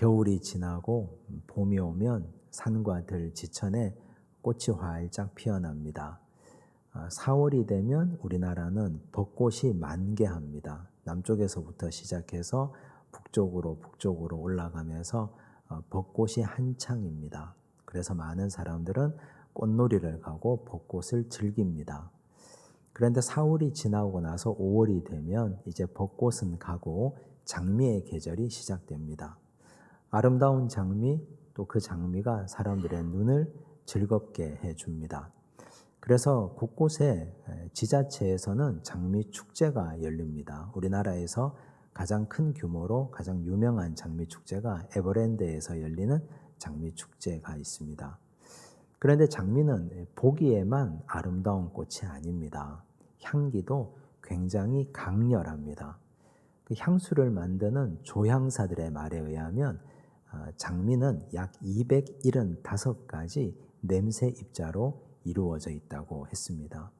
겨울이 지나고 봄이 오면 산과 들 지천에 꽃이 활짝 피어납니다. 4월이 되면 우리나라는 벚꽃이 만개합니다. 남쪽에서부터 시작해서 북쪽으로 올라가면서 벚꽃이 한창입니다. 그래서 많은 사람들은 꽃놀이를 가고 벚꽃을 즐깁니다. 그런데 4월이 지나고 나서 5월이 되면 이제 벚꽃은 가고 장미의 계절이 시작됩니다. 아름다운 장미, 또 그 장미가 사람들의 눈을 즐겁게 해줍니다. 그래서 곳곳에 지자체에서는 장미 축제가 열립니다. 우리나라에서 가장 큰 규모로 가장 유명한 장미 축제가 에버랜드에서 열리는 장미 축제가 있습니다. 그런데 장미는 보기에만 아름다운 꽃이 아닙니다. 향기도 굉장히 강렬합니다. 그 향수를 만드는 조향사들의 말에 의하면 장미는 약 275가지 냄새 입자로 이루어져 있다고 했습니다.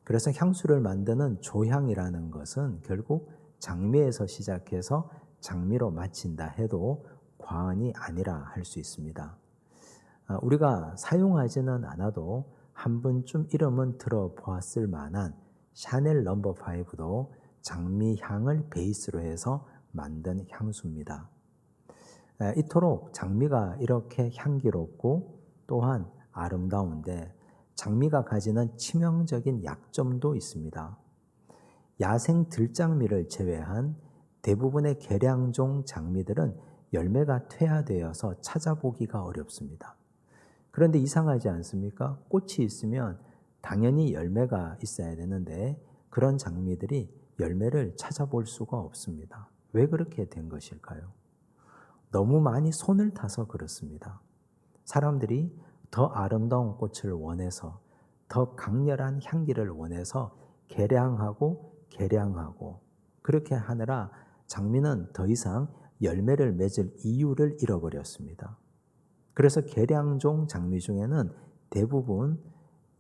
그래서 향수를 만드는 조향이라는 것은 결국 장미에서 시작해서 장미로 마친다 해도 과언이 아니라 할 수 있습니다. 우리가 사용하지는 않아도 한 번쯤 이름은 들어보았을 만한 샤넬 넘버 5도 장미 향을 베이스로 해서 만든 향수입니다. 이토록 장미가 이렇게 향기롭고 또한 아름다운데 장미가 가지는 치명적인 약점도 있습니다. 야생 들장미를 제외한 대부분의 계량종 장미들은 열매가 퇴화되어서 찾아보기가 어렵습니다. 그런데 이상하지 않습니까? 꽃이 있으면 당연히 열매가 있어야 되는데 그런 장미들이 열매를 찾아볼 수가 없습니다. 왜 그렇게 된 것일까요? 너무 많이 손을 타서 그렇습니다. 사람들이 더 아름다운 꽃을 원해서 더 강렬한 향기를 원해서 개량하고 그렇게 하느라 장미는 더 이상 열매를 맺을 이유를 잃어버렸습니다. 그래서 계량종 장미 중에는 대부분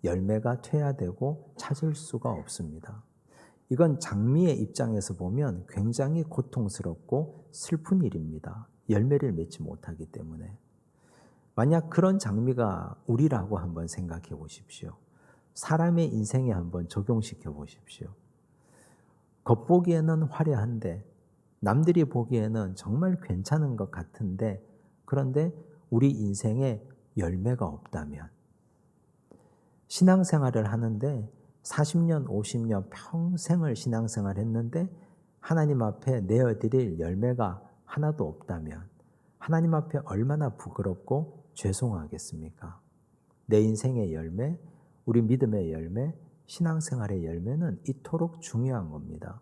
열매가 퇴화되고 찾을 수가 없습니다. 이건 장미의 입장에서 보면 굉장히 고통스럽고 슬픈 일입니다. 열매를 맺지 못하기 때문에. 만약 그런 장미가 우리라고 한번 생각해 보십시오. 사람의 인생에 한번 적용시켜 보십시오. 겉보기에는 화려한데 남들이 보기에는 정말 괜찮은 것 같은데 그런데 우리 인생에 열매가 없다면 신앙생활을 하는데 40년, 50년 평생을 신앙생활 했는데 하나님 앞에 내어드릴 열매가 하나도 없다면 하나님 앞에 얼마나 부끄럽고 죄송하겠습니까? 내 인생의 열매, 우리 믿음의 열매, 신앙생활의 열매는 이토록 중요한 겁니다.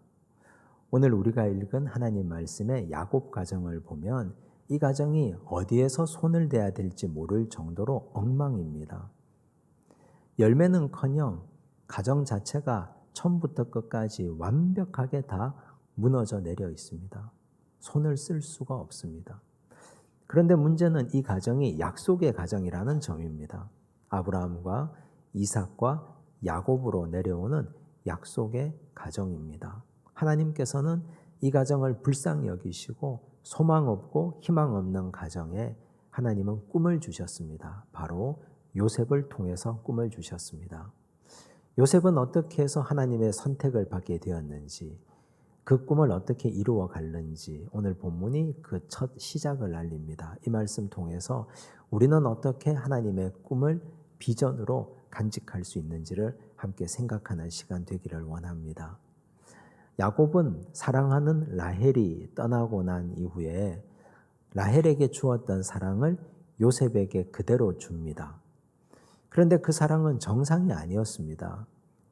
오늘 우리가 읽은 하나님 말씀의 야곱 가정을 보면 이 가정이 어디에서 손을 대야 될지 모를 정도로 엉망입니다. 열매는커녕 가정 자체가 처음부터 끝까지 완벽하게 다 무너져 내려 있습니다. 손을 쓸 수가 없습니다. 그런데 문제는 이 가정이 약속의 가정이라는 점입니다. 아브라함과 이삭과 야곱으로 내려오는 약속의 가정입니다. 하나님께서는 이 가정을 불쌍히 여기시고 소망 없고 희망 없는 가정에 하나님은 꿈을 주셨습니다. 바로 요셉을 통해서 꿈을 주셨습니다. 요셉은 어떻게 해서 하나님의 선택을 받게 되었는지, 그 꿈을 어떻게 이루어 갔는지 오늘 본문이 그 첫 시작을 알립니다. 이 말씀 통해서 우리는 어떻게 하나님의 꿈을 비전으로 간직할 수 있는지를 함께 생각하는 시간 되기를 원합니다. 야곱은 사랑하는 라헬이 떠나고 난 이후에 라헬에게 주었던 사랑을 요셉에게 그대로 줍니다. 그런데 그 사랑은 정상이 아니었습니다.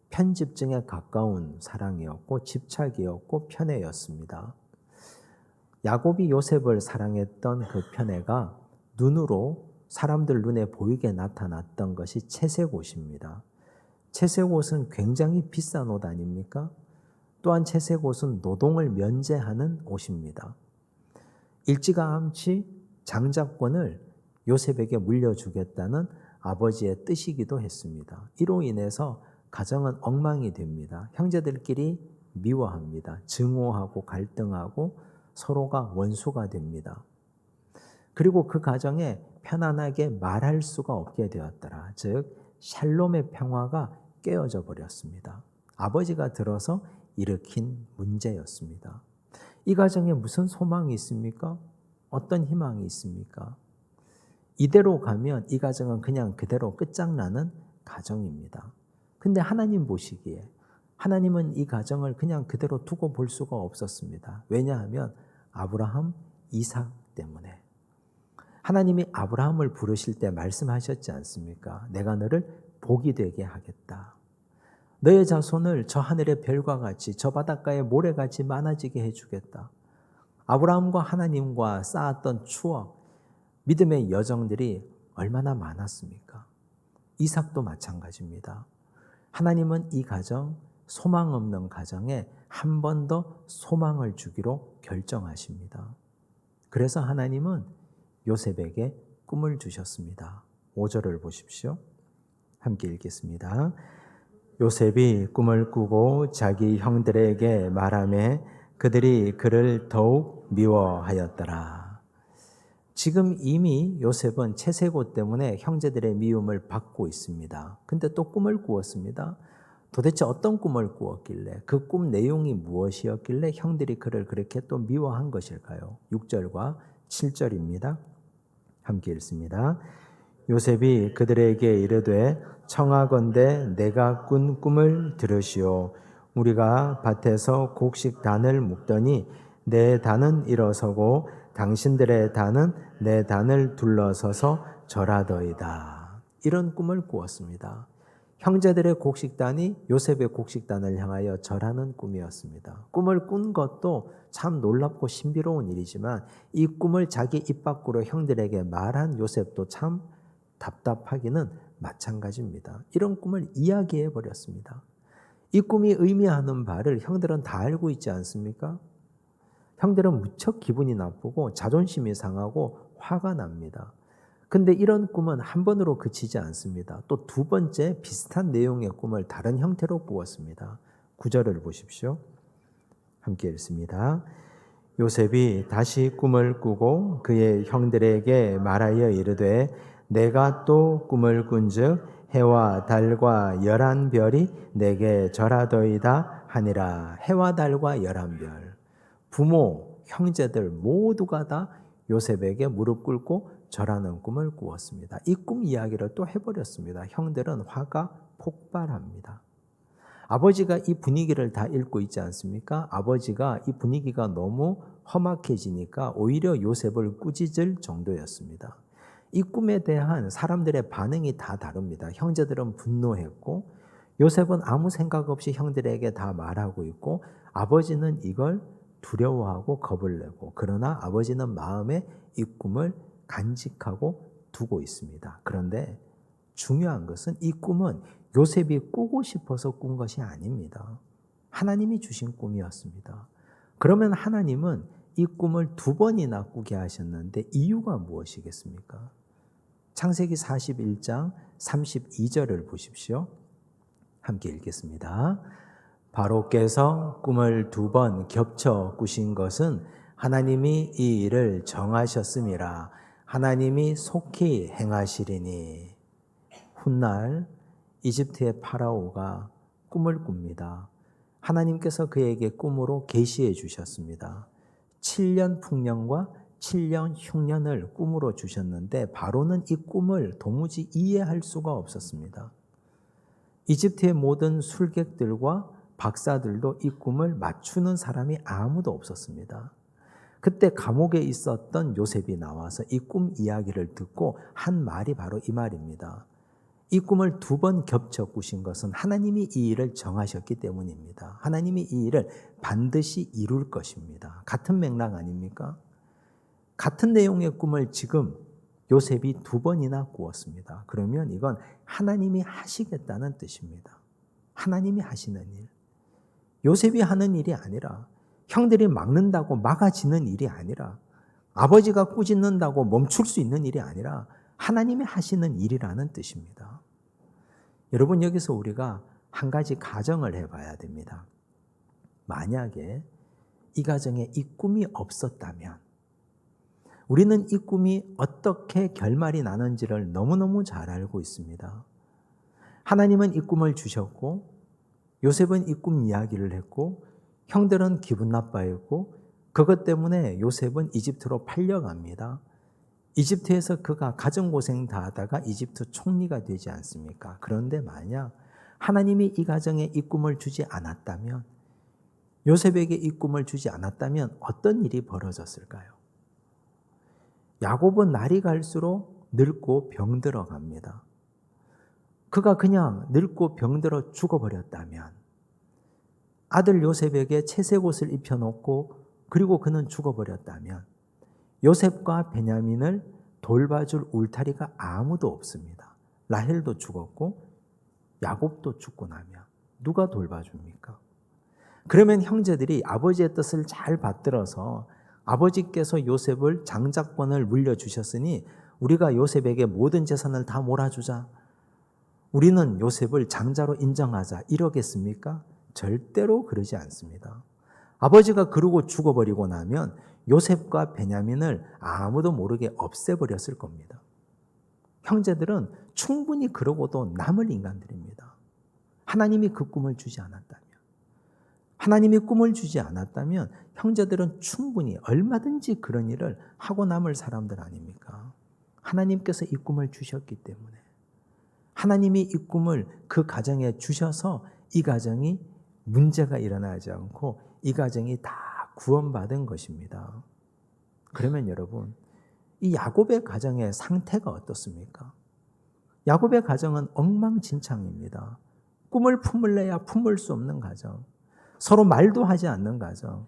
편집증에 가까운 사랑이었고 집착이었고 편애였습니다. 야곱이 요셉을 사랑했던 그 편애가 눈으로 사람들 눈에 보이게 나타났던 것이 채색 옷입니다. 채색 옷은 굉장히 비싼 옷 아닙니까? 또한 채색 옷은 노동을 면제하는 옷입니다. 일찌감치 장자권을 요셉에게 물려주겠다는 아버지의 뜻이기도 했습니다. 이로 인해서 가정은 엉망이 됩니다. 형제들끼리 미워합니다. 증오하고 갈등하고 서로가 원수가 됩니다. 그리고 그 가정에 편안하게 말할 수가 없게 되었더라. 즉 샬롬의 평화가 깨어져 버렸습니다. 아버지가 들어서 일으킨 문제였습니다. 이 가정에 무슨 소망이 있습니까? 어떤 희망이 있습니까? 이대로 가면 이 가정은 그냥 그대로 끝장나는 가정입니다. 근데 하나님 보시기에 하나님은 이 가정을 그냥 그대로 두고 볼 수가 없었습니다. 왜냐하면 아브라함, 이삭 때문에. 하나님이 아브라함을 부르실 때 말씀하셨지 않습니까? 내가 너를 복이 되게 하겠다. 너의 자손을 저 하늘의 별과 같이 저 바닷가의 모래같이 많아지게 해주겠다. 아브라함과 하나님과 쌓았던 추억, 믿음의 여정들이 얼마나 많았습니까? 이삭도 마찬가지입니다. 하나님은 이 가정, 소망 없는 가정에 한 번 더 소망을 주기로 결정하십니다. 그래서 하나님은 요셉에게 꿈을 주셨습니다. 5절을 보십시오. 함께 읽겠습니다. 요셉이 꿈을 꾸고 자기 형들에게 말하매 그들이 그를 더욱 미워하였더라. 지금 이미 요셉은 채세고 때문에 형제들의 미움을 받고 있습니다. 근데 또 꿈을 꾸었습니다. 도대체 어떤 꿈을 꾸었길래, 그 꿈 내용이 무엇이었길래 형들이 그를 그렇게 또 미워한 것일까요? 6절과 7절입니다. 함께 읽습니다. 요셉이 그들에게 이르되 청하건대 내가 꾼 꿈을 들으시오. 우리가 밭에서 곡식 단을 묶더니 내 단은 일어서고 당신들의 단은 내 단을 둘러서서 절하더이다. 이런 꿈을 꾸었습니다. 형제들의 곡식단이 요셉의 곡식단을 향하여 절하는 꿈이었습니다. 꿈을 꾼 것도 참 놀랍고 신비로운 일이지만 이 꿈을 자기 입 밖으로 형들에게 말한 요셉도 참 답답하기는 마찬가지입니다. 이런 꿈을 이야기해 버렸습니다. 이 꿈이 의미하는 바를 형들은 다 알고 있지 않습니까? 형들은 무척 기분이 나쁘고 자존심이 상하고 화가 납니다. 근데 이런 꿈은 한 번으로 그치지 않습니다. 또 두 번째 비슷한 내용의 꿈을 다른 형태로 꾸었습니다. 9절을 보십시오. 함께 읽습니다. 요셉이 다시 꿈을 꾸고 그의 형들에게 말하여 이르되 내가 또 꿈을 꾼즉 해와 달과 11별이 내게 절하더이다 하니라. 해와 달과 11별. 부모, 형제들 모두가 다 요셉에게 무릎 꿇고 절하는 꿈을 꾸었습니다. 이 꿈 이야기를 또 해버렸습니다. 형들은 화가 폭발합니다. 아버지가 이 분위기를 다 읽고 있지 않습니까? 아버지가 이 분위기가 너무 험악해지니까 오히려 요셉을 꾸짖을 정도였습니다. 이 꿈에 대한 사람들의 반응이 다 다릅니다. 형제들은 분노했고 요셉은 아무 생각 없이 형들에게 다 말하고 있고 아버지는 이걸 두려워하고 겁을 내고 그러나 아버지는 마음에 이 꿈을 간직하고 두고 있습니다. 그런데 중요한 것은 이 꿈은 요셉이 꾸고 싶어서 꾼 것이 아닙니다. 하나님이 주신 꿈이었습니다. 그러면 하나님은 이 꿈을 두 번이나 꾸게 하셨는데 이유가 무엇이겠습니까? 창세기 41장 32절을 보십시오. 함께 읽겠습니다. 바로께서 꿈을 두 번 겹쳐 꾸신 것은 하나님이 이 일을 정하셨음이라. 하나님이 속히 행하시리니. 훗날 이집트의 파라오가 꿈을 꿉니다. 하나님께서 그에게 꿈으로 계시해 주셨습니다. 7년 풍년과 7년 흉년을 꿈으로 주셨는데 바로는 이 꿈을 도무지 이해할 수가 없었습니다. 이집트의 모든 술객들과 박사들도 이 꿈을 맞추는 사람이 아무도 없었습니다. 그때 감옥에 있었던 요셉이 나와서 이 꿈 이야기를 듣고 한 말이 바로 이 말입니다. 이 꿈을 두 번 겹쳐 꾸신 것은 하나님이 이 일을 정하셨기 때문입니다. 하나님이 이 일을 반드시 이룰 것입니다. 같은 맥락 아닙니까? 같은 내용의 꿈을 지금 요셉이 두 번이나 꾸었습니다. 그러면 이건 하나님이 하시겠다는 뜻입니다. 하나님이 하시는 일. 요셉이 하는 일이 아니라 형들이 막는다고 막아지는 일이 아니라 아버지가 꾸짖는다고 멈출 수 있는 일이 아니라 하나님이 하시는 일이라는 뜻입니다. 여러분 여기서 우리가 한 가지 가정을 해봐야 됩니다. 만약에 이 가정에 이 꿈이 없었다면 우리는 이 꿈이 어떻게 결말이 나는지를 너무너무 잘 알고 있습니다. 하나님은 이 꿈을 주셨고 요셉은 이 꿈 이야기를 했고 형들은 기분 나빠했고 그것 때문에 요셉은 이집트로 팔려갑니다. 이집트에서 그가 가정고생 다 하다가 이집트 총리가 되지 않습니까? 그런데 만약 하나님이 이 가정에 이 꿈을 주지 않았다면, 요셉에게 이 꿈을 주지 않았다면 어떤 일이 벌어졌을까요? 야곱은 날이 갈수록 늙고 병들어 갑니다. 그가 그냥 늙고 병들어 죽어버렸다면, 아들 요셉에게 채색 옷을 입혀놓고 그리고 그는 죽어버렸다면 요셉과 베냐민을 돌봐줄 울타리가 아무도 없습니다. 라헬도 죽었고 야곱도 죽고 나면 누가 돌봐줍니까? 그러면 형제들이 아버지의 뜻을 잘 받들어서 아버지께서 요셉을 장자권을 물려주셨으니 우리가 요셉에게 모든 재산을 다 몰아주자. 우리는 요셉을 장자로 인정하자. 이러겠습니까? 절대로 그러지 않습니다. 아버지가 그러고 죽어버리고 나면 요셉과 베냐민을 아무도 모르게 없애버렸을 겁니다. 형제들은 충분히 그러고도 남을 인간들입니다. 하나님이 그 꿈을 주지 않았다면, 하나님이 꿈을 주지 않았다면 형제들은 충분히 얼마든지 그런 일을 하고 남을 사람들 아닙니까? 하나님께서 이 꿈을 주셨기 때문에, 하나님이 이 꿈을 그 가정에 주셔서 이 가정이 문제가 일어나지 않고 이 가정이 다 구원받은 것입니다. 그러면 여러분, 이 야곱의 가정의 상태가 어떻습니까? 야곱의 가정은 엉망진창입니다. 꿈을 품을래야 품을 수 없는 가정, 서로 말도 하지 않는 가정,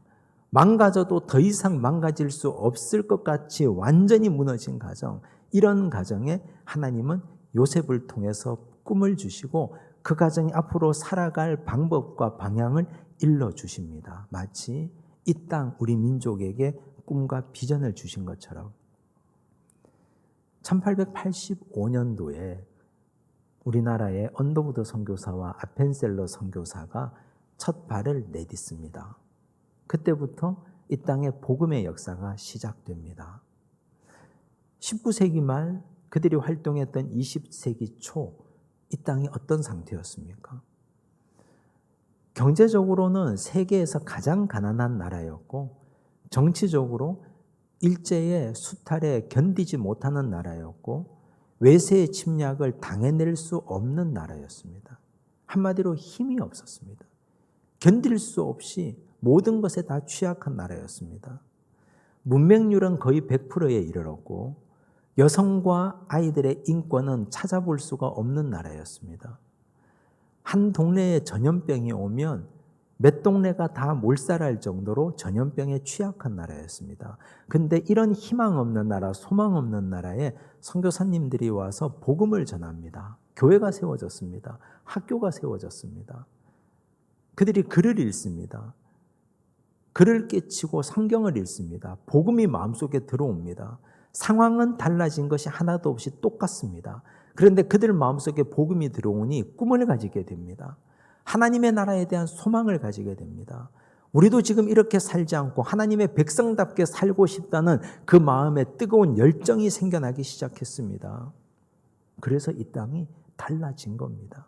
망가져도 더 이상 망가질 수 없을 것 같이 완전히 무너진 가정, 이런 가정에 하나님은 요셉을 통해서 꿈을 주시고 그 가정이 앞으로 살아갈 방법과 방향을 일러주십니다. 마치 이 땅 우리 민족에게 꿈과 비전을 주신 것처럼. 1885년도에 우리나라의 언더우드 선교사와 아펜셀러 선교사가 첫 발을 내딛습니다. 그때부터 이 땅의 복음의 역사가 시작됩니다. 19세기 말 그들이 활동했던 20세기 초 이 땅이 어떤 상태였습니까? 경제적으로는 세계에서 가장 가난한 나라였고 정치적으로 일제의 수탈에 견디지 못하는 나라였고 외세의 침략을 당해낼 수 없는 나라였습니다. 한마디로 힘이 없었습니다. 견딜 수 없이 모든 것에 다 취약한 나라였습니다. 문맹률은 거의 100%에 이르렀고 여성과 아이들의 인권은 찾아볼 수가 없는 나라였습니다. 한 동네에 전염병이 오면 몇 동네가 다 몰살할 정도로 전염병에 취약한 나라였습니다. 근데 이런 희망 없는 나라, 소망 없는 나라에 선교사님들이 와서 복음을 전합니다. 교회가 세워졌습니다. 학교가 세워졌습니다. 그들이 글을 읽습니다. 글을 깨치고 성경을 읽습니다. 복음이 마음속에 들어옵니다. 상황은 달라진 것이 하나도 없이 똑같습니다. 그런데 그들 마음속에 복음이 들어오니 꿈을 가지게 됩니다. 하나님의 나라에 대한 소망을 가지게 됩니다. 우리도 지금 이렇게 살지 않고 하나님의 백성답게 살고 싶다는 그 마음에 뜨거운 열정이 생겨나기 시작했습니다. 그래서 이 땅이 달라진 겁니다.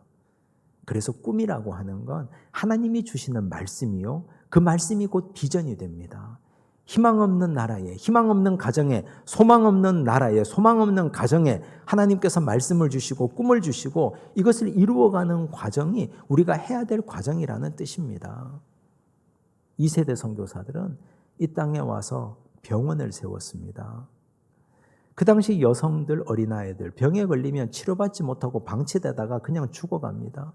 그래서 꿈이라고 하는 건 하나님이 주시는 말씀이요, 그 말씀이 곧 비전이 됩니다. 희망 없는 나라에, 희망 없는 가정에, 소망 없는 나라에, 소망 없는 가정에 하나님께서 말씀을 주시고 꿈을 주시고 이것을 이루어가는 과정이 우리가 해야 될 과정이라는 뜻입니다. 2세대 선교사들은 이 땅에 와서 병원을 세웠습니다. 그 당시 여성들, 어린아이들 병에 걸리면 치료받지 못하고 방치되다가 그냥 죽어갑니다.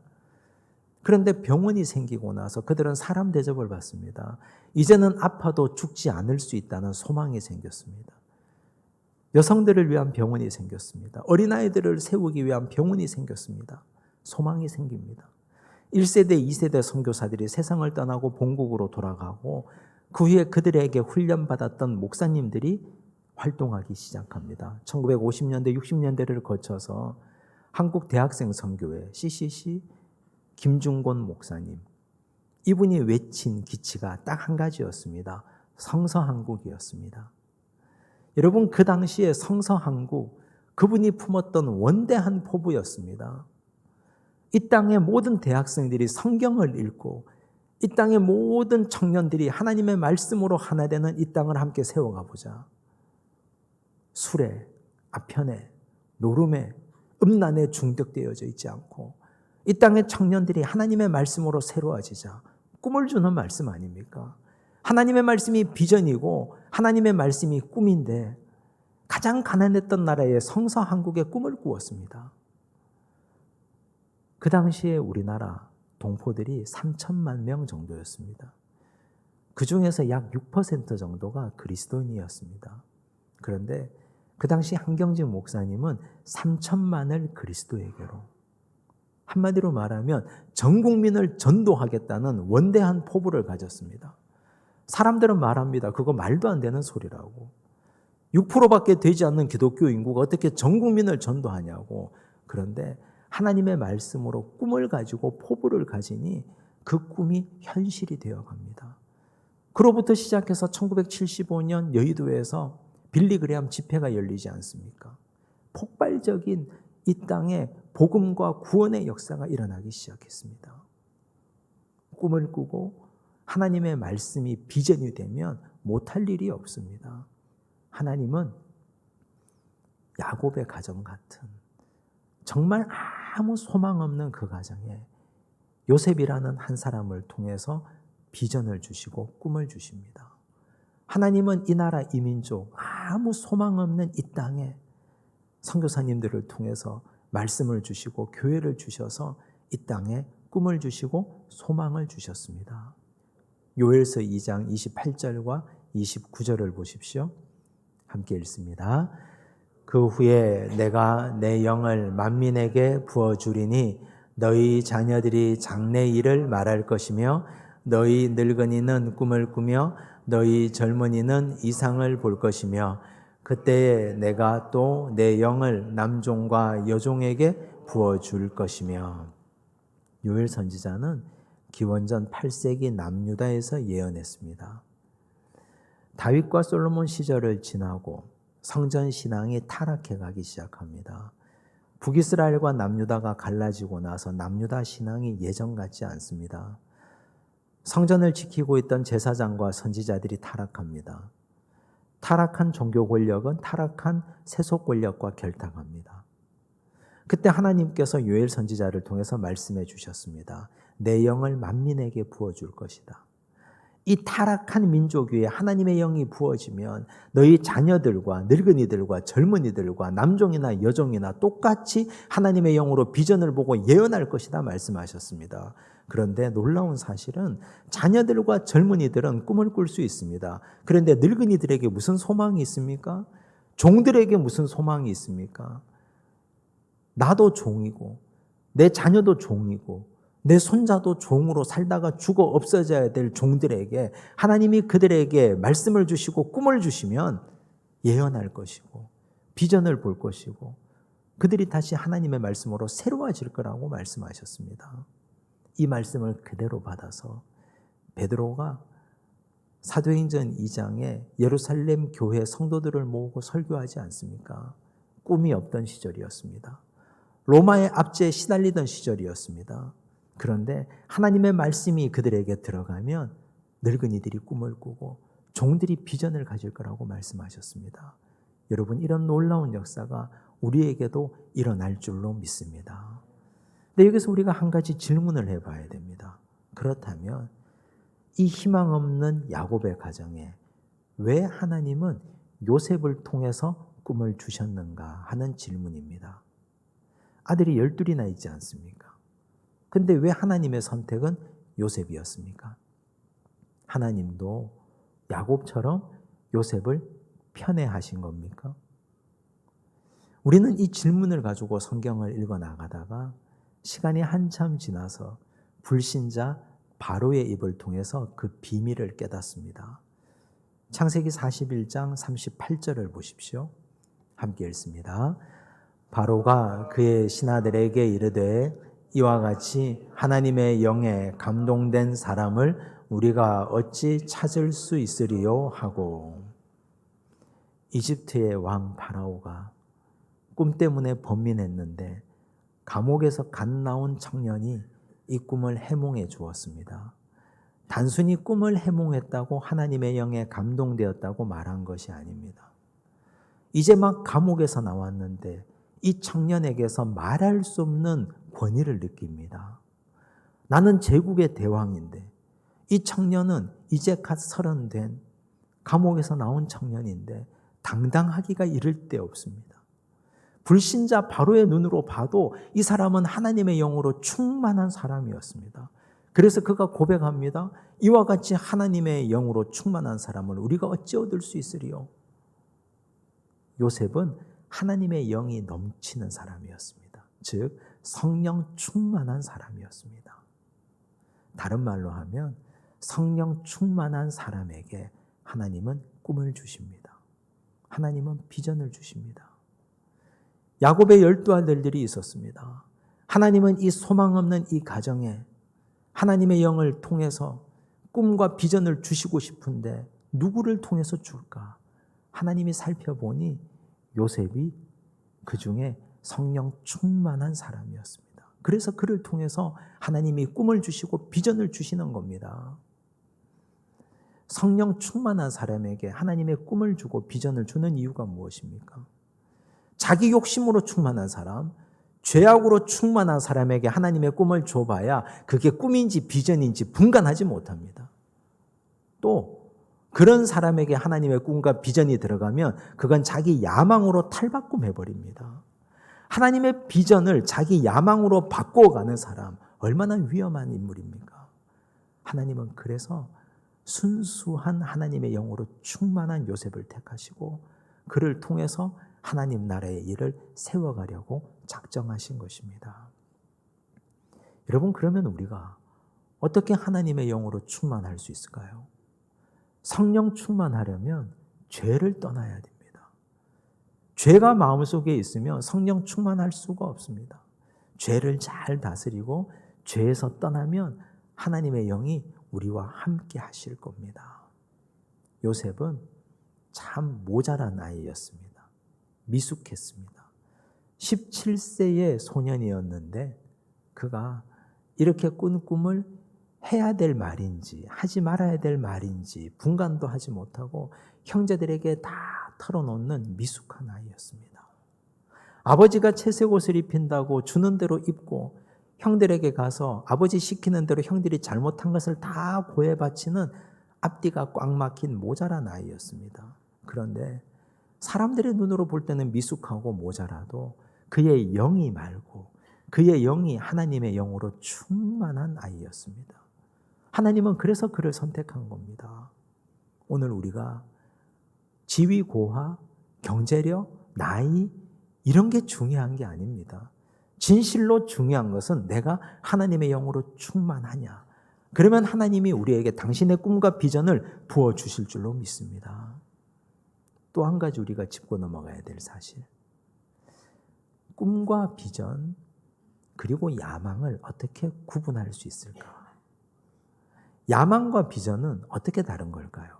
그런데 병원이 생기고 나서 그들은 사람 대접을 받습니다. 이제는 아파도 죽지 않을 수 있다는 소망이 생겼습니다. 여성들을 위한 병원이 생겼습니다. 어린아이들을 세우기 위한 병원이 생겼습니다. 소망이 생깁니다. 1세대, 2세대 선교사들이 세상을 떠나고 본국으로 돌아가고 그 후에 그들에게 훈련받았던 목사님들이 활동하기 시작합니다. 1950년대, 60년대를 거쳐서 한국 대학생 선교회 CCC 김중곤 목사님, 이분이 외친 기치가 딱 한 가지였습니다. 성서한국이었습니다. 여러분, 그 당시에 성서한국, 그분이 품었던 원대한 포부였습니다. 이 땅의 모든 대학생들이 성경을 읽고 이 땅의 모든 청년들이 하나님의 말씀으로 하나 되는 이 땅을 함께 세워가 보자. 술에, 아편에, 노름에, 음란에 중독되어져 있지 않고 이 땅의 청년들이 하나님의 말씀으로 새로워지자. 꿈을 주는 말씀 아닙니까? 하나님의 말씀이 비전이고 하나님의 말씀이 꿈인데 가장 가난했던 나라의 성서한국의 꿈을 꾸었습니다. 그 당시에 우리나라 동포들이 3천만 명 정도였습니다. 그 중에서 약 6% 정도가 그리스도인이었습니다. 그런데 그 당시 한경직 목사님은 3천만을 그리스도에게로, 한마디로 말하면 전 국민을 전도하겠다는 원대한 포부를 가졌습니다. 사람들은 말합니다. 그거 말도 안 되는 소리라고. 6%밖에 되지 않는 기독교 인구가 어떻게 전 국민을 전도하냐고. 그런데 하나님의 말씀으로 꿈을 가지고 포부를 가지니 그 꿈이 현실이 되어갑니다. 그로부터 시작해서 1975년 여의도에서 빌리그레암 집회가 열리지 않습니까? 폭발적인 이 땅에 복음과 구원의 역사가 일어나기 시작했습니다. 꿈을 꾸고 하나님의 말씀이 비전이 되면 못할 일이 없습니다. 하나님은 야곱의 가정 같은, 정말 아무 소망 없는 그 가정에 요셉이라는 한 사람을 통해서 비전을 주시고 꿈을 주십니다. 하나님은 이 나라 이 민족 아무 소망 없는 이 땅에 선교사님들을 통해서 말씀을 주시고 교회를 주셔서 이 땅에 꿈을 주시고 소망을 주셨습니다. 요엘서 2장 28절과 29절을 보십시오. 함께 읽습니다. 그 후에 내가 내 영을 만민에게 부어주리니 너희 자녀들이 장래 일을 말할 것이며 너희 늙은이는 꿈을 꾸며 너희 젊은이는 이상을 볼 것이며 그때에 내가 또 내 영을 남종과 여종에게 부어줄 것이며. 요엘 선지자는 기원전 8세기 남유다에서 예언했습니다. 다윗과 솔로몬 시절을 지나고 성전 신앙이 타락해 가기 시작합니다. 북이스라엘과 남유다가 갈라지고 나서 남유다 신앙이 예전 같지 않습니다. 성전을 지키고 있던 제사장과 선지자들이 타락합니다. 타락한 종교 권력은 타락한 세속 권력과 결탁합니다. 그때 하나님께서 요엘 선지자를 통해서 말씀해 주셨습니다. 내 영을 만민에게 부어줄 것이다. 이 타락한 민족 위에 하나님의 영이 부어지면 너희 자녀들과 늙은이들과 젊은이들과 남종이나 여종이나 똑같이 하나님의 영으로 비전을 보고 예언할 것이다 말씀하셨습니다. 그런데 놀라운 사실은 자녀들과 젊은이들은 꿈을 꿀 수 있습니다. 그런데 늙은이들에게 무슨 소망이 있습니까? 종들에게 무슨 소망이 있습니까? 나도 종이고 내 자녀도 종이고 내 손자도 종으로 살다가 죽어 없어져야 될 종들에게 하나님이 그들에게 말씀을 주시고 꿈을 주시면 예언할 것이고 비전을 볼 것이고 그들이 다시 하나님의 말씀으로 새로워질 거라고 말씀하셨습니다. 이 말씀을 그대로 받아서 베드로가 사도행전 2장에 예루살렘 교회 성도들을 모으고 설교하지 않습니까? 꿈이 없던 시절이었습니다. 로마의 압제에 시달리던 시절이었습니다. 그런데 하나님의 말씀이 그들에게 들어가면 늙은이들이 꿈을 꾸고 종들이 비전을 가질 거라고 말씀하셨습니다. 여러분, 이런 놀라운 역사가 우리에게도 일어날 줄로 믿습니다. 근데 여기서 우리가 한 가지 질문을 해봐야 됩니다. 그렇다면 이 희망 없는 야곱의 가정에 왜 하나님은 요셉을 통해서 꿈을 주셨는가 하는 질문입니다. 아들이 12이나 있지 않습니까? 근데 왜 하나님의 선택은 요셉이었습니까? 하나님도 야곱처럼 요셉을 편애하신 겁니까? 우리는 이 질문을 가지고 성경을 읽어 나가다가 시간이 한참 지나서 불신자 바로의 입을 통해서 그 비밀을 깨닫습니다. 창세기 41장 38절을 보십시오. 함께 읽습니다. 바로가 그의 신하들에게 이르되 이와 같이 하나님의 영에 감동된 사람을 우리가 어찌 찾을 수 있으리요 하고. 이집트의 왕 파라오가 꿈 때문에 번민했는데 감옥에서 갓 나온 청년이 이 꿈을 해몽해 주었습니다. 단순히 꿈을 해몽했다고 하나님의 영에 감동되었다고 말한 것이 아닙니다. 이제 막 감옥에서 나왔는데 이 청년에게서 말할 수 없는 권위를 느낍니다. 나는 제국의 대왕인데, 이 청년은 이제 갓 30 된 감옥에서 나온 청년인데 당당하기가 이를 데 없습니다. 불신자 바로의 눈으로 봐도 이 사람은 하나님의 영으로 충만한 사람이었습니다. 그래서 그가 고백합니다. 이와 같이 하나님의 영으로 충만한 사람을 우리가 어찌 얻을 수 있으리요? 요셉은 하나님의 영이 넘치는 사람이었습니다. 즉 성령 충만한 사람이었습니다. 다른 말로 하면 성령 충만한 사람에게 하나님은 꿈을 주십니다. 하나님은 비전을 주십니다. 야곱의 12아들들이 있었습니다. 하나님은 이 소망 없는 이 가정에 하나님의 영을 통해서 꿈과 비전을 주시고 싶은데 누구를 통해서 줄까? 하나님이 살펴보니 요셉이 그 중에 성령 충만한 사람이었습니다. 그래서 그를 통해서 하나님이 꿈을 주시고 비전을 주시는 겁니다. 성령 충만한 사람에게 하나님의 꿈을 주고 비전을 주는 이유가 무엇입니까? 자기 욕심으로 충만한 사람, 죄악으로 충만한 사람에게 하나님의 꿈을 줘봐야 그게 꿈인지 비전인지 분간하지 못합니다. 또 그런 사람에게 하나님의 꿈과 비전이 들어가면 그건 자기 야망으로 탈바꿈해버립니다. 하나님의 비전을 자기 야망으로 바꿔가는 사람, 얼마나 위험한 인물입니까? 하나님은 그래서 순수한 하나님의 영으로 충만한 요셉을 택하시고 그를 통해서 하나님 나라의 일을 세워가려고 작정하신 것입니다. 여러분, 그러면 우리가 어떻게 하나님의 영으로 충만할 수 있을까요? 성령 충만하려면 죄를 떠나야 됩니다. 죄가 마음속에 있으면 성령 충만할 수가 없습니다. 죄를 잘 다스리고 죄에서 떠나면 하나님의 영이 우리와 함께 하실 겁니다. 요셉은 참 모자란 아이였습니다. 미숙했습니다. 17세의 소년이었는데 그가 이렇게 꾼 꿈을 해야 될 말인지 하지 말아야 될 말인지 분간도 하지 못하고 형제들에게 다 털어놓는 미숙한 아이였습니다. 아버지가 채색 옷을 입힌다고 주는 대로 입고 형들에게 가서 아버지 시키는 대로 형들이 잘못한 것을 다 고해 바치는 앞뒤가 꽉 막힌 모자란 아이였습니다. 그런데 사람들의 눈으로 볼 때는 미숙하고 모자라도 그의 영이 맑고 그의 영이 하나님의 영으로 충만한 아이였습니다. 하나님은 그래서 그를 선택한 겁니다. 오늘 우리가 지위, 고하, 경제력, 나이 이런 게 중요한 게 아닙니다. 진실로 중요한 것은 내가 하나님의 영으로 충만하냐. 그러면 하나님이 우리에게 당신의 꿈과 비전을 부어주실 줄로 믿습니다. 또 한 가지 우리가 짚고 넘어가야 될 사실. 꿈과 비전 그리고 야망을 어떻게 구분할 수 있을까? 야망과 비전은 어떻게 다른 걸까요?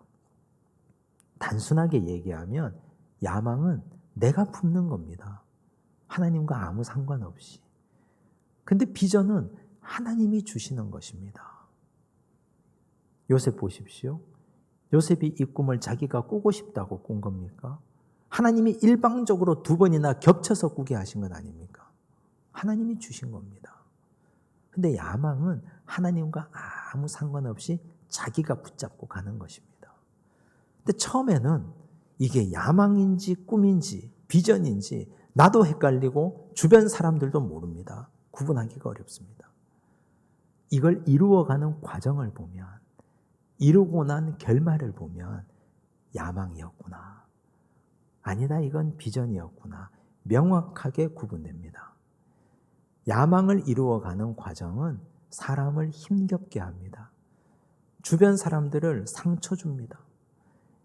단순하게 얘기하면 야망은 내가 품는 겁니다. 하나님과 아무 상관없이. 근데 비전은 하나님이 주시는 것입니다. 요셉 보십시오. 요셉이 이 꿈을 자기가 꾸고 싶다고 꾼 겁니까? 하나님이 일방적으로 2번이나 겹쳐서 꾸게 하신 건 아닙니까? 하나님이 주신 겁니다. 근데 야망은 하나님과 아무 상관없이 자기가 붙잡고 가는 것입니다. 근데 처음에는 이게 야망인지 꿈인지 비전인지 나도 헷갈리고 주변 사람들도 모릅니다. 구분하기가 어렵습니다. 이걸 이루어가는 과정을 보면 이루고 난 결말을 보면 야망이었구나. 아니다, 이건 비전이었구나. 명확하게 구분됩니다. 야망을 이루어가는 과정은 사람을 힘겹게 합니다. 주변 사람들을 상처 줍니다.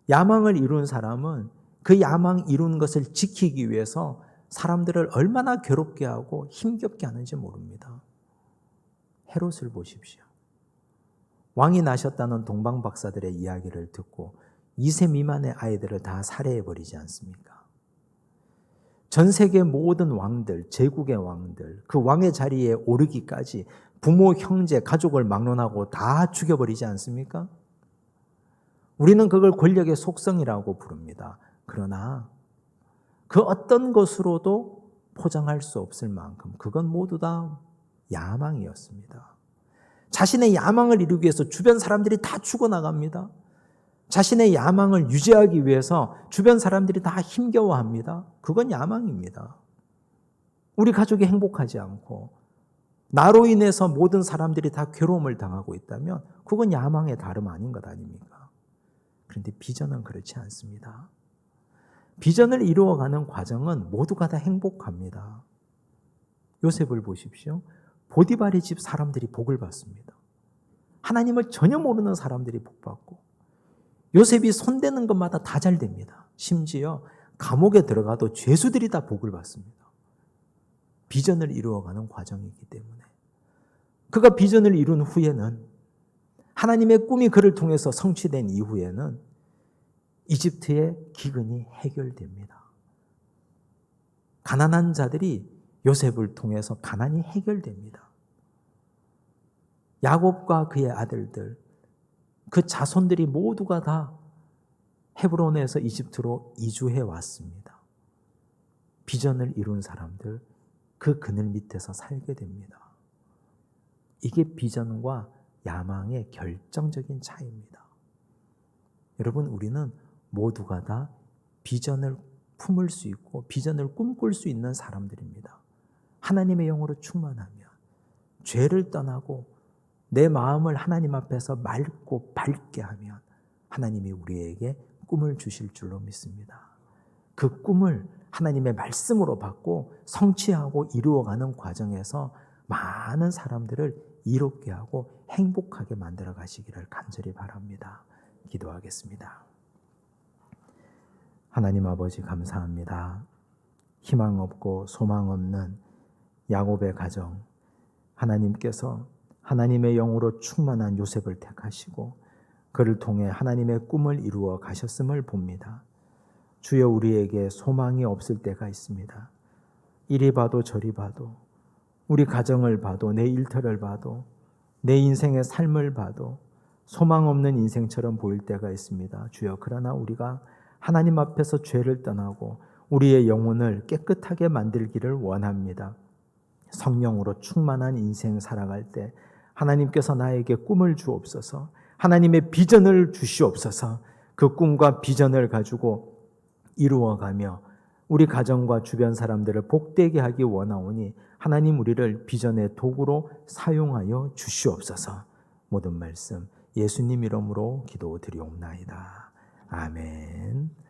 야망을 이룬 사람은 그 야망 이룬 것을 지키기 위해서 사람들을 얼마나 괴롭게 하고 힘겹게 하는지 모릅니다. 헤롯을 보십시오. 왕이 나셨다는 동방박사들의 이야기를 듣고 2세 미만의 아이들을 다 살해해버리지 않습니까? 전 세계 모든 왕들, 제국의 왕들, 그 왕의 자리에 오르기까지 부모, 형제, 가족을 막론하고 다 죽여버리지 않습니까? 우리는 그걸 권력의 속성이라고 부릅니다. 그러나 그 어떤 것으로도 포장할 수 없을 만큼 그건 모두 다 야망이었습니다. 자신의 야망을 이루기 위해서 주변 사람들이 다 죽어나갑니다. 자신의 야망을 유지하기 위해서 주변 사람들이 다 힘겨워합니다. 그건 야망입니다. 우리 가족이 행복하지 않고 나로 인해서 모든 사람들이 다 괴로움을 당하고 있다면 그건 야망의 다름 아닌 것 아닙니까? 그런데 비전은 그렇지 않습니다. 비전을 이루어가는 과정은 모두가 다 행복합니다. 요셉을 보십시오. 보디발의 집 사람들이 복을 받습니다. 하나님을 전혀 모르는 사람들이 복받고 요셉이 손대는 것마다 다 잘 됩니다. 심지어 감옥에 들어가도 죄수들이 다 복을 받습니다. 비전을 이루어가는 과정이기 때문에. 그가 비전을 이룬 후에는 하나님의 꿈이 그를 통해서 성취된 이후에는 이집트의 기근이 해결됩니다. 가난한 자들이 요셉을 통해서 가난이 해결됩니다. 야곱과 그의 아들들, 그 자손들이 모두가 다 헤브론에서 이집트로 이주해 왔습니다. 비전을 이룬 사람들, 그 그늘 밑에서 살게 됩니다. 이게 비전과 야망의 결정적인 차이입니다. 여러분, 우리는 모두가 다 비전을 품을 수 있고 비전을 꿈꿀 수 있는 사람들입니다. 하나님의 영으로 충만하면, 죄를 떠나고 내 마음을 하나님 앞에서 맑고 밝게 하면 하나님이 우리에게 꿈을 주실 줄로 믿습니다. 그 꿈을 하나님의 말씀으로 받고 성취하고 이루어가는 과정에서 많은 사람들을 이롭게 하고 행복하게 만들어 가시기를 간절히 바랍니다. 기도하겠습니다. 하나님 아버지 감사합니다. 희망 없고 소망 없는 야곱의 가정, 하나님께서 하나님의 영으로 충만한 요셉을 택하시고 그를 통해 하나님의 꿈을 이루어 가셨음을 봅니다. 주여, 우리에게 소망이 없을 때가 있습니다. 이리 봐도 저리 봐도, 우리 가정을 봐도, 내 일터를 봐도, 내 인생의 삶을 봐도 소망 없는 인생처럼 보일 때가 있습니다. 주여, 그러나 우리가 하나님 앞에서 죄를 떠나고 우리의 영혼을 깨끗하게 만들기를 원합니다. 성령으로 충만한 인생 살아갈 때 하나님께서 나에게 꿈을 주옵소서, 하나님의 비전을 주시옵소서. 그 꿈과 비전을 가지고 이루어가며 우리 가정과 주변 사람들을 복되게 하기 원하오니 하나님, 우리를 비전의 도구로 사용하여 주시옵소서. 모든 말씀 예수님 이름으로 기도드리옵나이다. 아멘.